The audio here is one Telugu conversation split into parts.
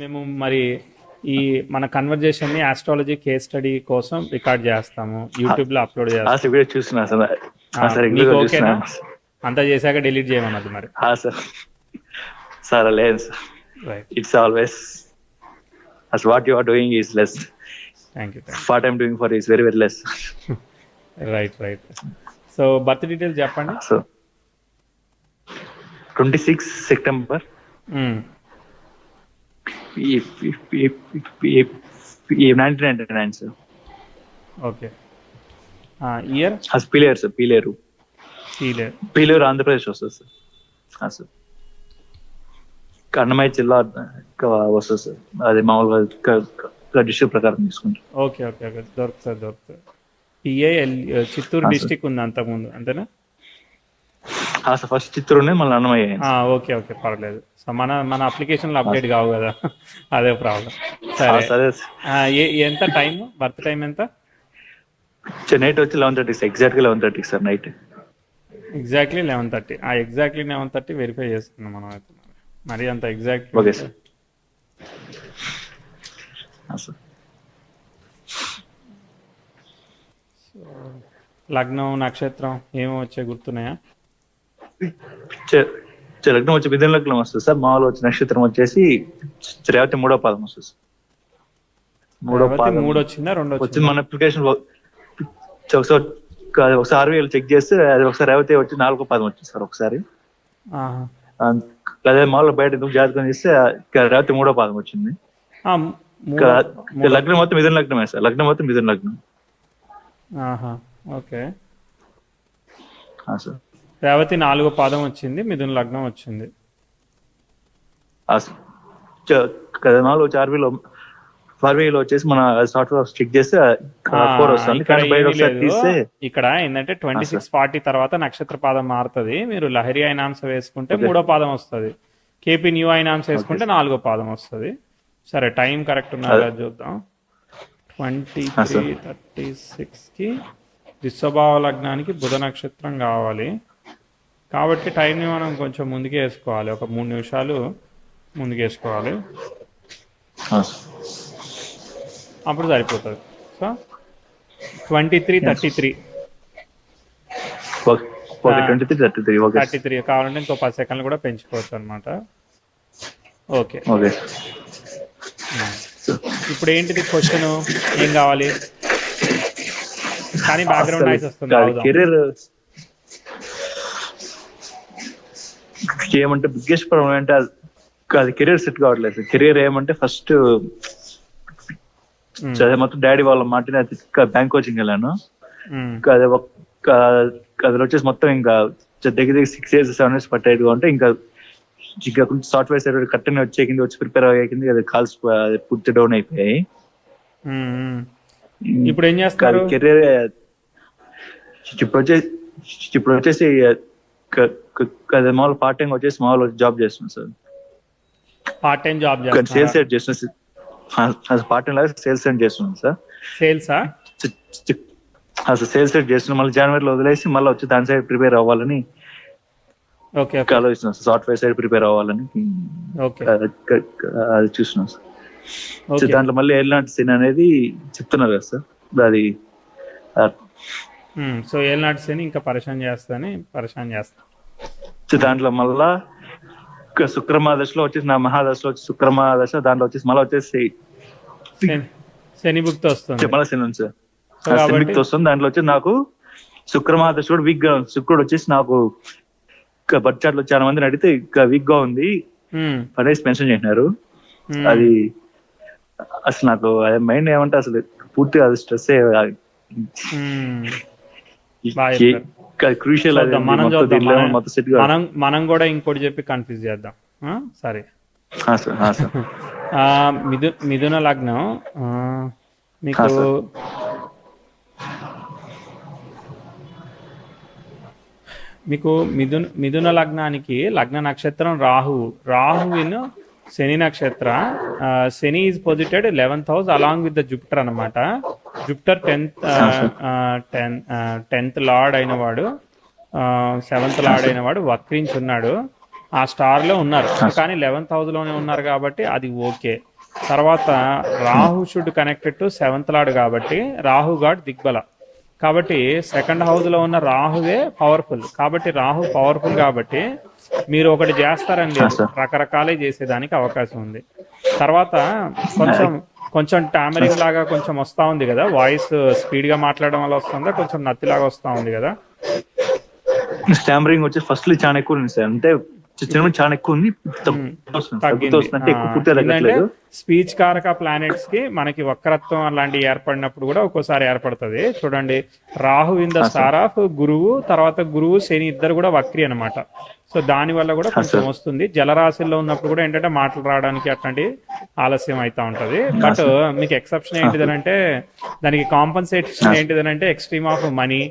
మేము మరి ఈ మన కన్వర్జేషన్ని ఆస్ట్రాలజీ కేస్ స్టడీ కోసం రికార్డ్ చేస్తాము, యూట్యూబ్లో అప్లోడ్ చేస్తాము. వీడియో చూస్తున్నా సార్. సార్ మీకు రెగ్యులర్ ఓకేనా? చూస్తున్నా అంతా చేశాక డిలీట్ చేయమన్నది మరి. సార్. సార్ లేదు sir, right, it's always as what you are doing is less. Thank you. What I'm doing for is very very less. Right right. So birth details చెప్పండి. So 26 September 1999 sir. Okay. Year Peeleru sir, Peeleru Peeleru Andhra Pradesh వస్తుంది సార్. సార్ అన్నమయ్య జిల్లా వస్తుంది సార్. అది మామూలుగా డిస్ట్రిక్ట్ ప్రకారం తీసుకుంటాం. ఓకే ఓకే ఓకే, దొరుకుతుంది. పిఏఎల్ చిత్తూరు డిస్టిక్ ఉంది అంతకుముందు, అంతేనా? సార్ ఫస్ట్ చిత్తూరునే మళ్ళీ అన్నమయ్య. ఓకే ఓకే, పర్లేదు. సో మన అప్లికేషన్లో అప్డేట్ కావు కదా, అదే ప్రాబ్లం. సరే, ఎంత టైం, బర్త్ టైం ఎంత? నైట్ వచ్చి 11:30 ఎగ్జాక్ట్గా 11:30 sir night. Exactly 11:30. Exactly 11:30 verify చేసుకున్నాం మనం అయితే. మరి అంత ఎగ్జాక్ట్. Okay sir. లగ్నం నక్షత్రం ఏమో వచ్చే గుర్తున్నాయా? లగ్నం వచ్చి మిథున లగ్నం వస్తుంది సార్. మామూలు వచ్చి నక్షత్రం వచ్చేసి రేవతి 3వ పాదం వస్తుంది సార్. 3వ పాదం 3 వచ్చిందా 2 వచ్చింది? మన అప్లికేషన్ ఒకసారి వీళ్ళు చెక్ చేస్తే అది ఒకసారి రేవతి వచ్చి 4వ పాదం వచ్చింది సార్ ఒకసారి. అదే మామూలు బయట ఎందుకు జాతకం చేస్తే రేవతి 3వ పాదం వచ్చింది. లగ్నం మొత్తం మిథున లగ్నమే సార్. లగ్నం మొత్తం మిథున లగ్నం. Okay sir. రేవతి 4వ పాదం వచ్చింది, మిథున లగ్నం వచ్చింది. మామూలు వచ్చి ఆర్వీలో వచ్చేసి మన సాఫ్ట్వేర్ చెక్ చేస్తే 4 వస్తుంది. ఇక్కడ ఏంటంటే 2640 తర్వాత నక్షత్ర పాదం మారుతుంది. మీరు లహరి ఐనాంశ వేసుకుంటే 3వ పాదం వస్తుంది. కేపీ న్యూ ఐనాంశ వేసుకుంటే 4వ పాదం వస్తుంది. సరే, టైం కరెక్ట్ ఉన్నదా చూద్దాం. 23:36కి విశ్వభావ లగ్నానికి బుధ నక్షత్రం కావాలి కాబట్టి టైంని మనం కొంచెం ముందుకే వేసుకోవాలి, ఒక 3 నిమిషాలు ముందుకేసుకోవాలి, అప్పుడు సరిపోతుంది. సో 23:33 కావాలంటే ఇంకో 10 సెకండ్లు కూడా పెంచుకోవచ్చు అనమాట. ఓకే, ఇప్పుడు ఏంటిది క్వశ్చన్, ఏం కావాలి? కానీ బ్యాక్గ్రౌండ్ నాయిస్ వస్తుంది. కెరీర్ ఏమంటే బిగ్గెస్ట్ ప్రాబ్లం అంటే అది కెరీర్ సెట్ కావట్లేదు. కెరీర్ ఏమంటే ఫస్ట్ మొత్తం డాడీ వాళ్ళ మాటనే బ్యాంక్ కోచింగ్ వెళ్ళాను. అది వచ్చేసి మొత్తం ఇంకా దగ్గర 6 years 7 years పట్టేది అంటే ఇంకా సాఫ్ట్వేర్ సైడ్ కట్టని వచ్చి ప్రిపేర్ అయ్యేకింది. అది కాల్స్ పూర్తి డౌన్ అయిపోయాయి. ఇప్పుడు ఏం చేస్తారు? కెరీర్ ఇప్పుడు వచ్చేసి మామూలు పార్ట్ టైం వచ్చేసి మామూలు జాబ్ చేస్తున్నాను sir. Part time job sales side చేస్తున్నాను. పార్ట్ టైం లాగా సేల్స్ సైడ్ చేస్తున్నాను సార్. సేల్సా? అసలు సేల్స్ సైడ్ చేస్తున్నాను. మళ్ళీ జనవరిలో వదిలేసి మళ్ళీ వచ్చి దాని సైడ్ ప్రిపేర్ అవ్వాలని ఆలోచిస్తున్నాను. సాఫ్ట్వేర్ సైడ్ ప్రిపేర్ అవ్వాలని అది చూస్తున్నాను సార్. దాంట్లో మళ్ళీ ఏలినాటి శని అనేది చెప్తున్నారు కదా సార్. అది సో ఏలినాటి శని ఇంకా పరిశాన్ చేస్తా. దాంట్లో మళ్ళా శుక్రమహాదశలో వచ్చేసి నా మహాదశలో వచ్చి శుక్రమహాదశ, దాంట్లో వచ్చేసి మళ్ళీ వచ్చేసి శని భుక్తి వస్తుంది. మళ్ళీ శని ఉంది సార్. శని భుక్తి వస్తుంది. దాంట్లో వచ్చి నాకు శుక్రమహాదశ కూడా వీక్ గా, శుక్రుడు వచ్చేసి నాకు బడ్జెట్ లో చాలా మందిని అడిగితే ఇంకా వీక్ గా ఉంది అనేసి మెన్షన్ చేసినారు. అది అసలు నాకు మైండ్ ఏమంటే అసలు పూర్తిగా అది స్ట్రెస్ క్రూషియల్. మనం కూడా ఇంకోటి చెప్పి కన్ఫ్యూజ్ చేద్దాం. సరే, మిథున లగ్నం మీకు మిథున లగ్నానికి లగ్న నక్షత్రం రాహువిన్ శని నక్షత్ర. Shani is posited 11th house along with the Jupiter అనమాట. జూపిటర్ 10th లార్డ్ అయినవాడు, 7th లార్డ్ అయినవాడు వక్రించున్నాడు. ఆ స్టార్ లో ఉన్నారు. కానీ 11th హౌస్ లోనే ఉన్నారు కాబట్టి అది ఓకే. తర్వాత Rahu should connected to 7th lord కాబట్టి రాహు గాడ్ దిగ్బల. కాబట్టి సెకండ్ హౌస్ లో ఉన్న రాహువే పవర్ఫుల్. కాబట్టి రాహు పవర్ఫుల్ కాబట్టి మీరు ఒకటి చేస్తారని లేదు, సార్ రకరకాలే చేసేదానికి అవకాశం ఉంది. తర్వాత కొంచెం కొంచెం టామరింగ్ లాగా కొంచెం వస్తా ఉంది కదా, వాయిస్ స్పీడ్ గా మాట్లాడడం వల్ల వస్తుందా, కొంచెం నత్తిలాగా వస్తా ఉంది కదా. స్టామరింగ్ వచ్చి ఫస్ట్ చాలా ఎక్కువ ఉంది సార్, అంటే చిన్న చాలా ఎక్కువ ఉంది, తగ్గుతూ తగ్గింది. వస్తుంది, అంటే ఎక్కువ పూర్తిగా ఏంటంటే తగ్గట్లేదు. స్పీచ్ కారక ప్లానెట్స్ కి మనకి వక్రత్వం అలాంటివి ఏర్పడినప్పుడు కూడా ఒక్కోసారి ఏర్పడుతుంది. చూడండి, Rahu in the star of గురువు, తర్వాత గురువు శని ఇద్దరు కూడా వక్రి అనమాట. సో దాని వల్ల కూడా కొంచెం సార్ వస్తుంది. జలరాశుల్లో ఉన్నప్పుడు కూడా ఏంటంటే మాటలు రావడానికి అట్లాంటి ఆలస్యం అవుతా ఉంటది. బట్ మీకు ఎక్సెప్షన్ ఏంటిదనంటే, దానికి కాంపన్సేషన్ ఏంటిదనంటే extreme of money,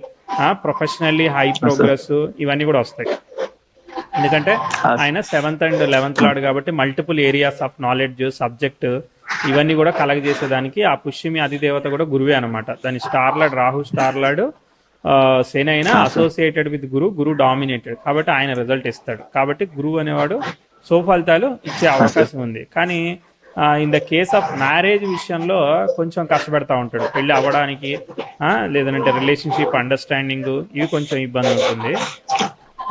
professionally high progress, ఇవన్నీ కూడా వస్తాయి. ఎందుకంటే ఆయన 7th అండ్ 11th లార్డ్ కాబట్టి multiple areas of knowledge, subject, ఇవన్నీ కూడా కలగజేసేదానికి ఆ పుష్యమి అధిదేవత కూడా గురువే అనమాట. దాని star lord Rahu, star lord Shani అయినా అసోసియేటెడ్ విత్ గురు డామినేటెడ్ కాబట్టి ఆయన రిజల్ట్ ఇస్తాడు. కాబట్టి గురువు అనేవాడు ఫలితాలు ఇచ్చే అవకాశం ఉంది. కానీ in the case of marriage విషయంలో కొంచెం కష్టపడతా ఉంటాడు, పెళ్లి అవ్వడానికి, లేదంటే రిలేషన్షిప్ అండర్స్టాండింగ్, ఇవి కొంచెం ఇబ్బంది ఉంటుంది.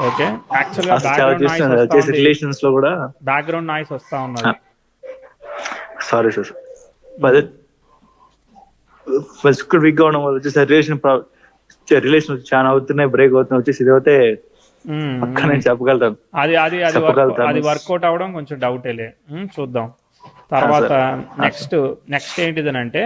ఓకే, యాక్చువల్ గా బ్యాక్గ్రౌండ్ నాయిస్ వస్తా ఉంది, రిలేషన్స్ లో కూడా బ్యాక్గ్రౌండ్ నాయిస్ వస్తా ఉన్నది. సారీ సార్, శుక్రుడు వీక్ గా ఉండడం వల్ల వచ్చేసి రిలేషన్ చాలా అవుతున్నాయి, బ్రేక్ అవుతున్నాయి, వచ్చేసి ఇది అయితే పక్క నేను చెప్పగలుగుతాను. అది వర్కౌట్ అవ్వడం కొంచెం డౌటేలే, చూద్దాం. తర్వాత నెక్స్ట్ ఏంటిదనంటే,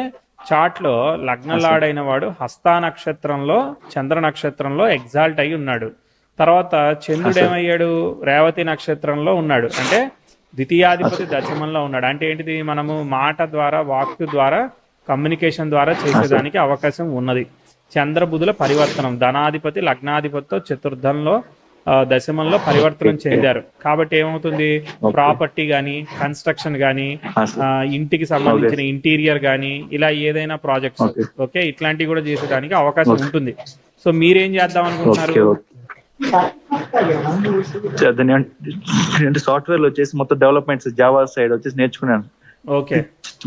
చార్ట్ లో లగ్నలాడైన వాడు హస్త నక్షత్రంలో, చంద్ర నక్షత్రంలో ఎగ్జాల్ట్ అయి ఉన్నాడు. తర్వాత చంద్రుడు ఏమయ్యాడు, రేవతి నక్షత్రంలో ఉన్నాడు, అంటే ద్వితీయాధిపతి దశమంలో ఉన్నాడు. అంటే ఏంటిది, మనము మాట ద్వారా, వాక్కు ద్వారా, కమ్యూనికేషన్ ద్వారా చేసేదానికి అవకాశం ఉన్నది. చంద్రబుధుల పరివర్తనం, ధనాధిపతి లగ్నాధిపతితో చతుర్థంలో దశమంలో పరివర్తనం చెందారు. కాబట్టి ఏమవుతుంది, ప్రాపర్టీ కానీ, కన్స్ట్రక్షన్ కానీ, ఇంటికి సంబంధించిన ఇంటీరియర్ కానీ, ఇలా ఏదైనా ప్రాజెక్ట్స్, ఓకే, ఇట్లాంటివి కూడా చేసేదానికి అవకాశం ఉంటుంది. సో మీరేం చేద్దాం అనుకుంటున్నారు? అంటే సాఫ్ట్వేర్ లో వచ్చేసి మొత్తం డెవలప్మెంట్స్ జావా సైడ్ వచ్చేసి నేర్చుకున్నాను. ఓకే,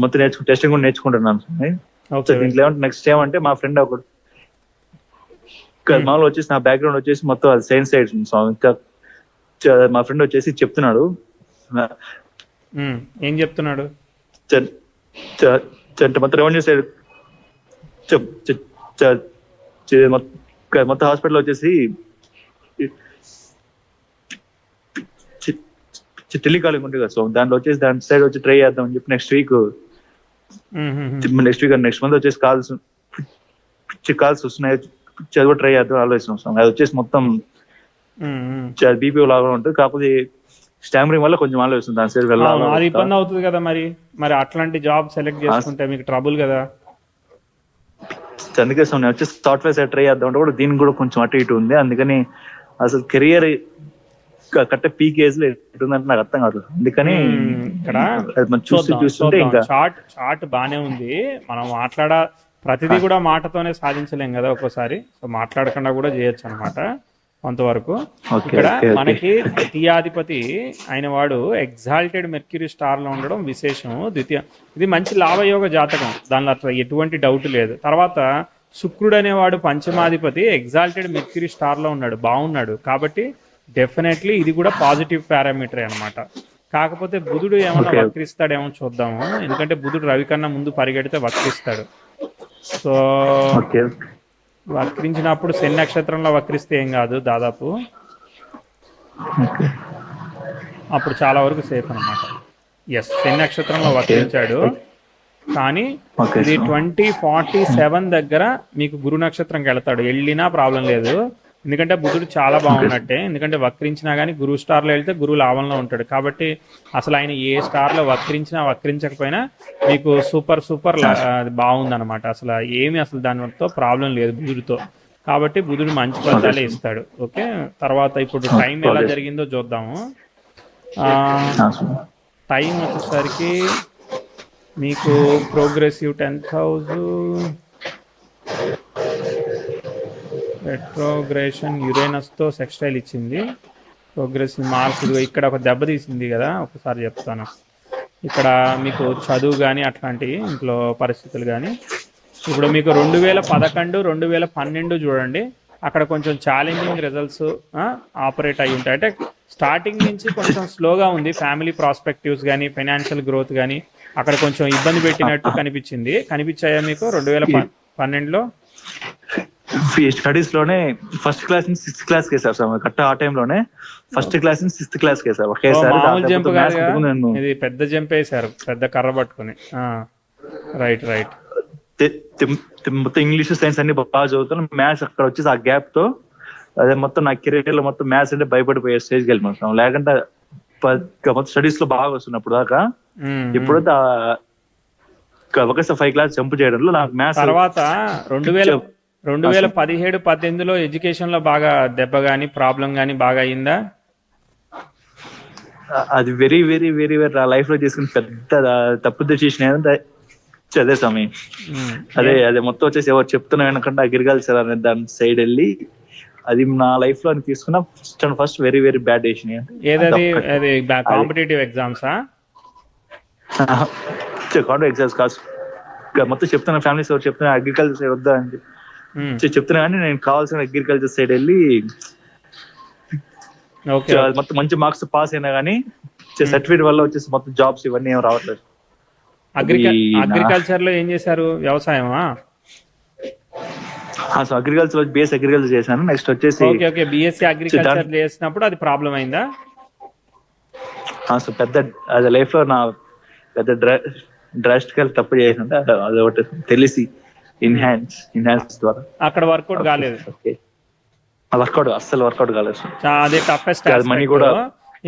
మొత్తం టెస్టింగ్ కూడా నేర్చుకుంటున్నాను. దీంట్లో ఏమంటే నెక్స్ట్ ఏమంటే మా ఫ్రెండ్ ఒకటి మామూలు వచ్చేసి, నా బ్యాక్గ్రౌండ్ వచ్చేసి మొత్తం అది సైన్స్ సైడ్, ఇంకా మా ఫ్రెండ్ వచ్చేసి చెప్తున్నాడు. ఏం చెప్తున్నాడు? మొత్తం రెవెన్యూ సైడ్ మొత్తం హాస్పిటల్ వచ్చేసి టెలికాలింగ్ ఉంటుంది కదా, సో దాంట్లో వచ్చేసి దాని సైడ్ వచ్చి ట్రై చేద్దాం అని చెప్పి నెక్స్ట్ వీక్ నెక్స్ట్ మంత్ వచ్చేసి కాల్స్ వస్తున్నాయి, చదువు ట్రై చేద్దాం ఆలోచిస్తున్నాం. అది వచ్చేసి మొత్తం బీపీ లాగా ఉంటుంది, కాకపోతే స్టామరింగ్ వల్ల కొంచెం ఆలోచిస్తుంది దాని సైడ్ వెళ్ళాలి. అది ఇబ్బంది అవుతుంది కదా మరి అట్లాంటి జాబ్ సెలెక్ట్ చేసుకుంటే మీకు ట్రబుల్ కదా. అందుకే నేను వచ్చేసి సాఫ్ట్వేర్ సైడ్ ట్రై చేద్దాం అంటే కూడా దీనికి కూడా కొంచెం అటు ఇటు ఉంది. అందుకని అసలు కెరియర్ కట్ట పీక్ ఏజ్ లో ఎటుందంటే నాకు అర్థం కాదు. అందుకని ఇక్కడ చూస్తుంటే ఇంకా చార్ట్ బానే ఉంది. మనం ప్రతిదీ కూడా మాటతోనే సాధించలేం కదా ఒక్కోసారి, సో మాట్లాడకుండా కూడా చేయొచ్చు అనమాట కొంతవరకు. ఇక్కడ మనకి ద్వితీయాధిపతి అయిన వాడు ఎగ్జాల్టెడ్ మెర్క్యూరీ స్టార్ లో ఉండడం విశేషం. ఇది మంచి లాభయోగ జాతకం, దానిలో అట్లా ఎటువంటి డౌట్ లేదు. తర్వాత శుక్రుడు అనేవాడు పంచమాధిపతి ఎగ్జాల్టెడ్ మెర్క్యూరీ స్టార్ లో ఉన్నాడు, బాగున్నాడు. కాబట్టి డెఫినెట్లీ ఇది కూడా పాజిటివ్ పారామీటర్ అనమాట. కాకపోతే బుధుడు ఏమన్నా వక్రిస్తాడేమో చూద్దాము, ఎందుకంటే బుధుడు రవి కన్నా ముందు పరిగెడితే వక్రిస్తాడు. సో వక్రించినప్పుడు శని నక్షత్రంలో వక్రిస్తే ఏం కాదు, దాదాపు అప్పుడు చాలా వరకు సేఫ్ అనమాట. శని నక్షత్రంలో వక్రించాడు, కానీ ఇది 2047 దగ్గర మీకు గురు నక్షత్రంకి వెళ్తాడు, వెళ్ళినా ప్రాబ్లం లేదు. ఎందుకంటే బుధుడు చాలా బాగున్నట్టే, ఎందుకంటే వక్రించినా కానీ గురువు స్టార్లో వెళ్తే గురువు లాభంలో ఉంటాడు. కాబట్టి అసలు ఆయన ఏ స్టార్లో వక్రించినా వక్రించకపోయినా మీకు సూపర్ బాగుందన్నమాట. అసలు దానితో ప్రాబ్లం లేదు బుధుడితో. కాబట్టి బుధుడు మంచి ఫలితాలే ఇస్తాడు. ఓకే, తర్వాత ఇప్పుడు టైం ఎలా జరిగిందో చూద్దాము. టైం వచ్చేసరికి మీకు ప్రోగ్రెసివ్ 10,000 రెట్రోగ్రేషన్ యురేనస్తో సెక్స్టైల్ ఇచ్చింది. ప్రోగ్రెసివ్ మార్క్స్ ఇదిగో ఇక్కడ ఒక దెబ్బ తీసింది కదా, ఒకసారి చెప్తాను. ఇక్కడ మీకు చదువు కానీ అట్లాంటి ఇంట్లో పరిస్థితులు కానీ, ఇప్పుడు మీకు 2011 2012 చూడండి, అక్కడ కొంచెం ఛాలెంజింగ్ రిజల్ట్స్ ఆపరేట్ అయి ఉంటాయి. అంటే స్టార్టింగ్ నుంచి కొంచెం స్లోగా ఉంది, ఫ్యామిలీ ప్రాస్పెక్టివ్స్ కానీ ఫైనాన్షియల్ గ్రోత్ కానీ అక్కడ కొంచెం ఇబ్బంది పెట్టినట్టు కనిపించాయా మీకు 2012లో? స్టడీస్ లోనే ఫస్ట్ క్లాస్ నుంచి 6th క్లాస్ కి సార్ కరెక్ట్ ఆ టైంలోనే ఫస్ట్ క్లాస్ నుంచి 6th క్లాస్ కి సార్ మామూలు జంప్ కాదు, ఇది పెద్ద జంప్ వేసారు, పెద్ద కర్ర పట్టుకుని. Right right. మొత్తం ఇంగ్లీష్ సైన్స్ అన్ని బాగా చదువుతాను, మ్యాథ్స్ అక్కడ వచ్చేసి ఆ గ్యాప్ తో అదే మొత్తం నా కెరీర్ లో మొత్తం మ్యాథ్స్ అంటే భయపడిపోయే స్టేజ్కి వెళ్ళిపోతాం. లేకుంటే మొత్తం స్టడీస్ లో బాగా వస్తున్నప్పుడు దాకా ఎప్పుడైతే ఒకసారి 5 క్లాస్ జంప్ చేయడంలో నాకు మ్యాథ్స్. తర్వాత 2017-18లో ఎడ్యుకేషన్ లో బాగా దెబ్బ గానీ ప్రాబ్లం గానీ బాగా అయిందా? అది వెరీ వెరీ వెరీ వెరీ నా లైఫ్ లో చేసుకుని పెద్ద తప్పు డెసిషన్ అదే సమయం. అదే మొత్తం వచ్చేసి ఎవరు చెప్తున్నా వెనకంటే అగ్రికల్చర్ అనే దాని సైడ్ వెళ్ళి అది నా లైఫ్ లో తీసుకున్న first very very bad decision. ఏదది? కాంపిటేటివ్ ఎగ్జామ్సా? కాంపిటేటివ్ ఎగ్జామ్స్ కాదు, మొత్తం చెప్తున్నా ఫ్యామిలీస్ ఎవరు చెప్తున్నా అగ్రికల్చర్ సైడ్ వద్దా అని చెప్తున్నా, కానీ నేను కావాల్సిన అగ్రికల్చర్ సైడ్ వెళ్ళి మొత్తం మంచి మార్క్స్ పాస్ అయినా కానీ సర్టిఫికేట్ వల్ల వచ్చేసి మొత్తం జాబ్స్ ఇవన్నీ ఏం రావట్లేదు. అగ్రికల్చర్ లో ఏం చేశారు? వ్యవసాయమా? అగ్రికల్చర్ బేస్ అగ్రికల్చర్ చేశాను. నెక్స్ట్ వచ్చేసి బిఎస్సీ అగ్రికల్చర్ చేసినప్పుడు అది ప్రాబ్లం అయిందా? పెద్ద అది లైఫ్ లో నా పెద్ద డ్రాస్టికల్ తప్పు చేసిన అది ఒకటి తెలిసి ఇన్హాన్స్ ద్వారా అక్కడ వర్కౌట్ కాలేదు. అస్సలు వర్కౌట్ కాలేదు. అదే టఫెస్ట్ మనీ కూడా.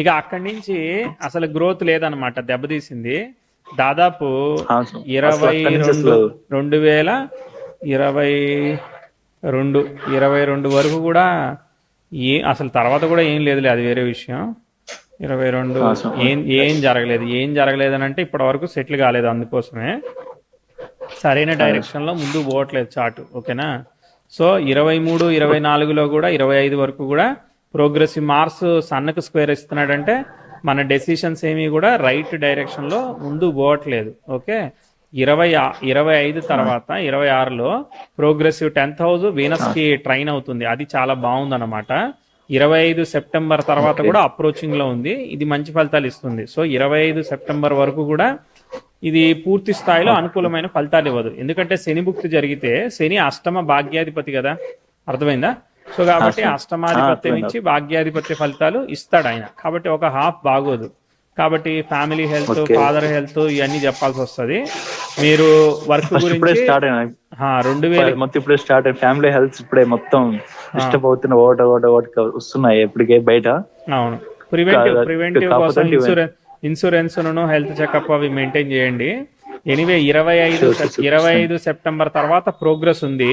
ఇక అక్కడి నుంచి అసలు గ్రోత్ లేదనమాట, దెబ్బతీసింది. దాదాపు 2022 వరకు కూడా అసలు తర్వాత కూడా ఏం లేదులే, అది వేరే విషయం. 22 ఏం జరగలేదు అని అంటే ఇప్పటి వరకు సెటిల్ కాలేదు, అందుకోసమే సరైన డైరెక్షన్ లో ముందుకు పోవట్లేదు చార్ట్. ఓకేనా? సో 23, 24లో కూడా 25 వరకు కూడా ప్రోగ్రెసివ్ మార్క్స్ సన్నకు స్క్వేర్ ఇస్తున్నాడంటే మన డెసిషన్స్ ఏమి కూడా రైట్ డైరెక్షన్ లో ముందుకు పోవట్లేదు. ఓకే, 25 తర్వాత 26లో ప్రోగ్రెసివ్ 10th హౌస్ వీనస్ కి ట్రైన్ అవుతుంది, అది చాలా బాగుందన్నమాట. 25 సెప్టెంబర్ తర్వాత కూడా అప్రోచింగ్ లో ఉంది, ఇది మంచి ఫలితాలు ఇస్తుంది. సో 25 సెప్టెంబర్ వరకు కూడా ఇది పూర్తి స్థాయిలో అనుకూలమైన ఫలితాలు ఇవ్వదు, ఎందుకంటే శని భుక్తి జరిగితే శని అష్టమ భాగ్యాధిపతి కదా, అర్థమైందా? సో కాబట్టి అష్టమాధిపత్యం నుంచి భాగ్యాధిపత్య ఫలితాలు ఇస్తాడు ఆయన, కాబట్టి ఒక హాఫ్ బాగోదు. కాబట్టి ఫ్యామిలీ హెల్త్, ఫాదర్ హెల్త్ ఇవన్నీ చెప్పాల్సి వస్తుంది. మీరు వర్క్ గురించి 2000 స్టార్ట్ ఫ్యామిలీ హెల్త్ ఇప్పుడే మొత్తం డిస్టర్బ్ అవుతున్న వస్తున్నాయి ఎప్పటికే బయట. అవును, ప్రివెంటివ్ కోసం ఇన్సూరెన్స్ హెల్త్ చెకప్ అవి మెయింటైన్ చేయండి. ఎనివే 25 సెప్టెంబర్ తర్వాత ప్రోగ్రెస్ ఉంది.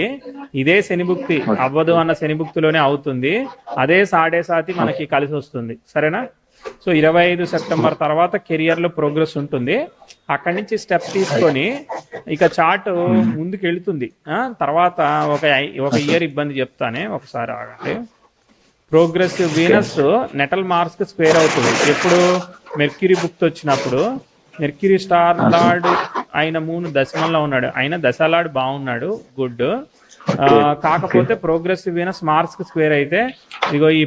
ఇదే శనిభుక్తి అవ్వదు అన్న శనిభుక్తిలోనే అవుతుంది, అదే సాడే సాతి మనకి కలిసి వస్తుంది. సరేనా? సో 25 సెప్టెంబర్ తర్వాత కెరియర్ లో ప్రోగ్రెస్ ఉంటుంది. అక్కడి నుంచి స్టెప్ తీసుకొని ఇక చార్ట్ ముందుకు వెళుతుంది. తర్వాత ఒక ఇయర్ ఇబ్బంది చెప్తానే, ఒకసారి ఆగండి. Progressive Venus natal marks square అవుతుంది ఎప్పుడు? మెర్క్యూరీ బుక్ వచ్చినప్పుడు. మెర్క్యూరీ స్టార్ లార్డ్ ఆయన 3 దశమంలో ఉన్నాడు, ఆయన దశలార్డ్ బాగున్నాడు, గుడ్. కాకపోతే ప్రోగ్రెసివ్ వీనస్ మార్క్స్ స్క్వేర్ అయితే ఇదిగో ఈ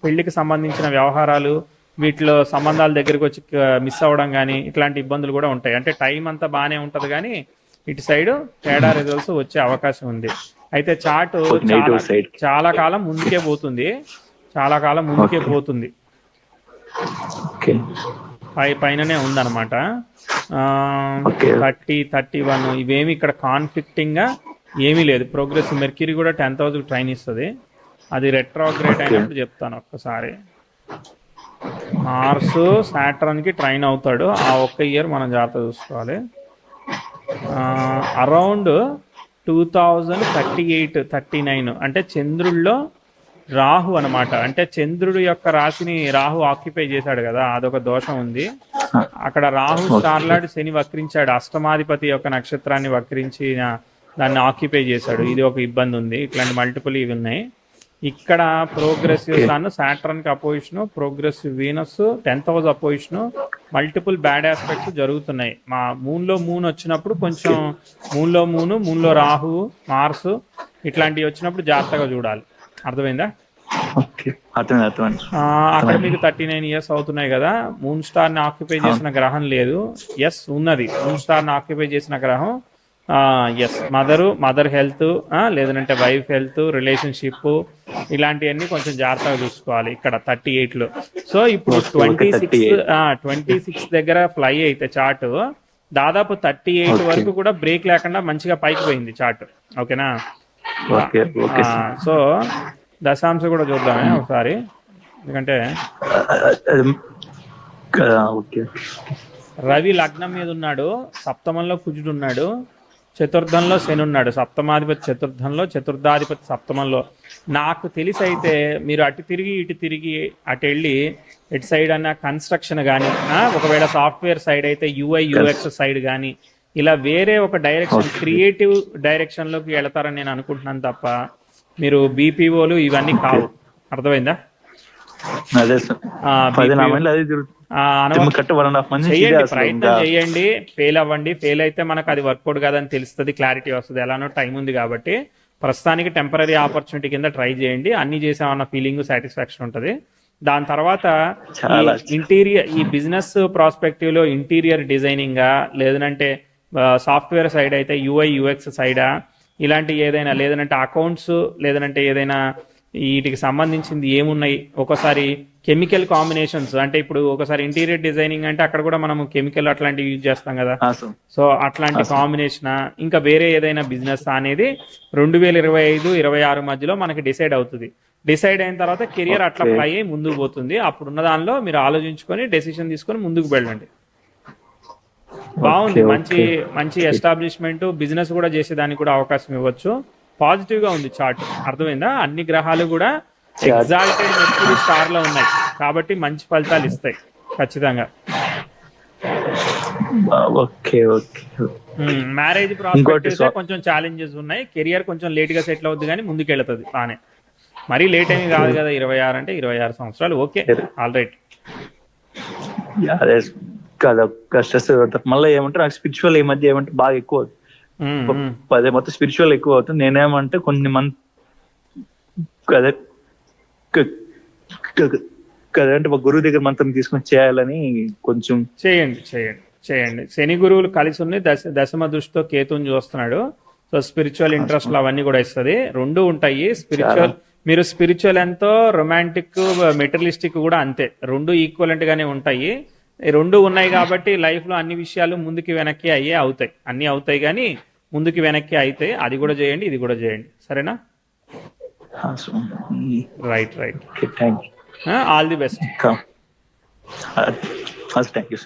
పెళ్లికి సంబంధించిన వ్యవహారాలు, వీటిలో సంబంధాల దగ్గరికి వచ్చి మిస్ అవ్వడం కానీ ఇట్లాంటి ఇబ్బందులు కూడా ఉంటాయి. అంటే టైం అంతా బాగానే ఉంటది కానీ ఇటు సైడ్ తేడా రిజల్ట్స్ వచ్చే అవకాశం ఉంది. అయితే చార్ట్ చాలా కాలం ముందుకే పోతుంది, పైననే ఉందన్నమాట. 30, 31 ఇవేమి ఇక్కడ కాన్ఫ్లిక్టింగ్ గా ఏమీ లేదు. ప్రోగ్రెసివ్ మెర్క్యూరీ కూడా 10,000 ట్రైన్ ఇస్తుంది, అది రెట్రోగ్రేడ్ అయినప్పుడు చెప్తాను. ఒక్కసారి మార్స్ సాటర్న్ కి ట్రైన్ అవుతాడు, ఆ ఒక్క ఇయర్ మనం జాగ్రత్త చూసుకోవాలి. అరౌండ్ 2038, 39 అంటే చంద్రుల్లో రాహు అనమాట. అంటే చంద్రుడు యొక్క రాశిని రాహు ఆక్యుపై చేశాడు కదా, అదొక దోషం ఉంది అక్కడ. రాహు స్టార్లార్డ్ శని వక్రించాడు, అష్టమాధిపతి యొక్క నక్షత్రాన్ని వక్రించి దాన్ని ఆక్యుపై చేశాడు, ఇది ఒక ఇబ్బంది ఉంది. ఇట్లాంటి మల్టిపుల్ ఇవి ఉన్నాయి. ఇక్కడ ప్రోగ్రెసివ్ Okay. సన్, సాటర్న్ కి opposition, progressive Venus, 10th house opposition, multiple bad aspects జరుగుతున్నాయి. మా మూన్ లో మూన్ వచ్చినప్పుడు కొంచెం మూన్ లో రాహు, మార్స్ ఇట్లాంటివి వచ్చినప్పుడు జాగ్రత్తగా చూడాలి. అర్థమైందా? ఓకే, అర్థమైంది. అక్కడ మీకు 39 years అవుతున్నాయి కదా. మూన్ స్టార్ ని ఆక్యుపై చేసిన గ్రహం లేదు. ఎస్ ఉన్నది, మూన్ స్టార్ ని ఆక్యుపై చేసిన గ్రహం. ఎస్, మదర్ హెల్త్, లేదంటే వైఫ్ హెల్త్, రిలేషన్షిప్ ఇలాంటివన్నీ కొంచెం జాగ్రత్తగా చూసుకోవాలి ఇక్కడ 38 లో. సో ఇప్పుడు Okay, 26 దగ్గర ఫ్లై అయితే చార్ట్ దాదాపు 38 Okay. వరకు కూడా బ్రేక్ లేకుండా మంచిగా పైకి పోయింది చార్ట్. ఓకేనా? ఓకే. సో దశాంశ కూడా చూద్దామే ఒకసారి, ఎందుకంటే ఓకే. రవి లగ్నం మీద ఉన్నాడు, సప్తమంలో కుజుడు ఉన్నాడు, చతుర్థంలో శని ఉన్నాడు. సప్తమాధిపతి చతుర్థంలో, చతుర్థాధిపతి సప్తమంలో. నాకు తెలిసి అయితే మీరు అటు తిరిగి ఇటు తిరిగి అటు వెళ్ళి ఇటు సైడ్ అన్న కన్స్ట్రక్షన్ కానీ, ఒకవేళ సాఫ్ట్వేర్ సైడ్ అయితే యూఐ యూఎక్స్ సైడ్ కానీ, ఇలా వేరే ఒక డైరెక్షన్, క్రియేటివ్ డైరెక్షన్ లోకి వెళతారని నేను అనుకుంటున్నాను తప్ప మీరు బీపీఓలు ఇవన్నీ కావు. అర్థమైందా? అదే సార్, 10 నెలలు అదే తిరుగుతుంది. చెయ్యండి, ప్రయత్నం చేయండి, ఫెయిల్ అవ్వండి. ఫెయిల్ అయితే మనకు అది వర్కౌట్ కాదని తెలుస్తుంది, క్లారిటీ వస్తుంది. ఎలానో టైం ఉంది కాబట్టి ప్రస్తుతానికి టెంపరీ ఆపర్చునిటీ కింద ట్రై చేయండి. అన్ని చేసామన్న ఫీలింగ్, సాటిస్ఫాక్షన్ ఉంటుంది. దాని తర్వాత ఇంటీరియర్, ఈ బిజినెస్ ప్రాస్పెక్టివ్ లో ఇంటీరియర్ డిజైనింగ్ లేదంటే సాఫ్ట్వేర్ సైడ్ అయితే యూఐ యూఎక్స్ సైడా, ఇలాంటి ఏదైనా, లేదంటే అకౌంట్స్, లేదంటే ఏదైనా వీటికి సంబంధించింది ఏమున్నాయి. ఒకసారి కెమికల్ కాంబినేషన్స్, అంటే ఇప్పుడు ఒకసారి ఇంటీరియర్ డిజైనింగ్ అంటే అక్కడ కూడా మనం కెమికల్ అట్లాంటివి యూజ్ చేస్తాం కదా. సో అట్లాంటి కాంబినేషన్, ఇంకా వేరే ఏదైనా బిజినెస్ అనేది 2025-26 మధ్యలో మనకి డిసైడ్ అవుతుంది. డిసైడ్ అయిన తర్వాత కెరియర్ అట్లా ఫ్లై అయ్యి ముందుకు పోతుంది. అప్పుడున్న దానిలో మీరు ఆలోచించుకొని డెసిషన్ తీసుకొని ముందుకు వెళ్ళండి. బాగుంది, మంచి ఎస్టాబ్లిష్మెంట్, బిజినెస్ కూడా చేసేదానికి కూడా అవకాశం ఇవ్వచ్చు. పాజిటివ్ గా ఉంది చార్ట్. అర్థమైందా? అన్ని గ్రహాలు కూడా ఎగ్జాల్టెడ్ మెర్క్యూరీ స్టార్ లో ఉన్నాయి కాబట్టి మంచి ఫలితాలు ఇస్తాయి ఖచ్చితంగా. మ్యారేజ్ ప్రాస్పెక్టివ్స్ కొంచెం ఛాలెంజెస్ ఉన్నాయి. కెరియర్ కొంచెం లేట్ గా సెటిల్ అవుతుంది కానీ ముందుకు వెళ్తుంది బానే. మరీ లేట్ ఏమి కాదు కదా. 26 అంటే 26 సంవత్సరాలు. Okay, all right. స్ట్రెస్ మళ్ళీ ఏమంటే నాకు స్పిరిచువల్ ఈ మధ్య ఏమంటే బాగా ఎక్కువ అదే మొత్తం స్పిరిచువల్ ఎక్కువ అవుతుంది. నేనేమంటే కొన్ని మంత్ కదంటే మా గురువు దగ్గర మంత్రం తీసుకొని చేయాలని కొంచెం చేయండి. శని గురువులు కలిసి ఉన్నాయి, దశమ దృష్టితో కేతుని చూస్తున్నాడు. సో స్పిరిచువల్ ఇంట్రెస్ట్ అవన్నీ కూడా ఇస్తుంది. రెండు ఉంటాయి. మీరు స్పిరిచువల్ ఎంతో, రొమాంటిక్, మెటీరియలిస్టిక్ కూడా అంతే. రెండు ఈక్వలెంట్ గానే ఉంటాయి. రెండు ఉన్నాయి కాబట్టి లైఫ్ లో అన్ని విషయాలు ముందుకి వెనక్కి అవుతాయి. అన్ని అవుతాయి కానీ ముందుకి వెనక్కి అయితే అది కూడా చేయండి, ఇది కూడా చేయండి. సరేనా? Right. All the best. Thank you.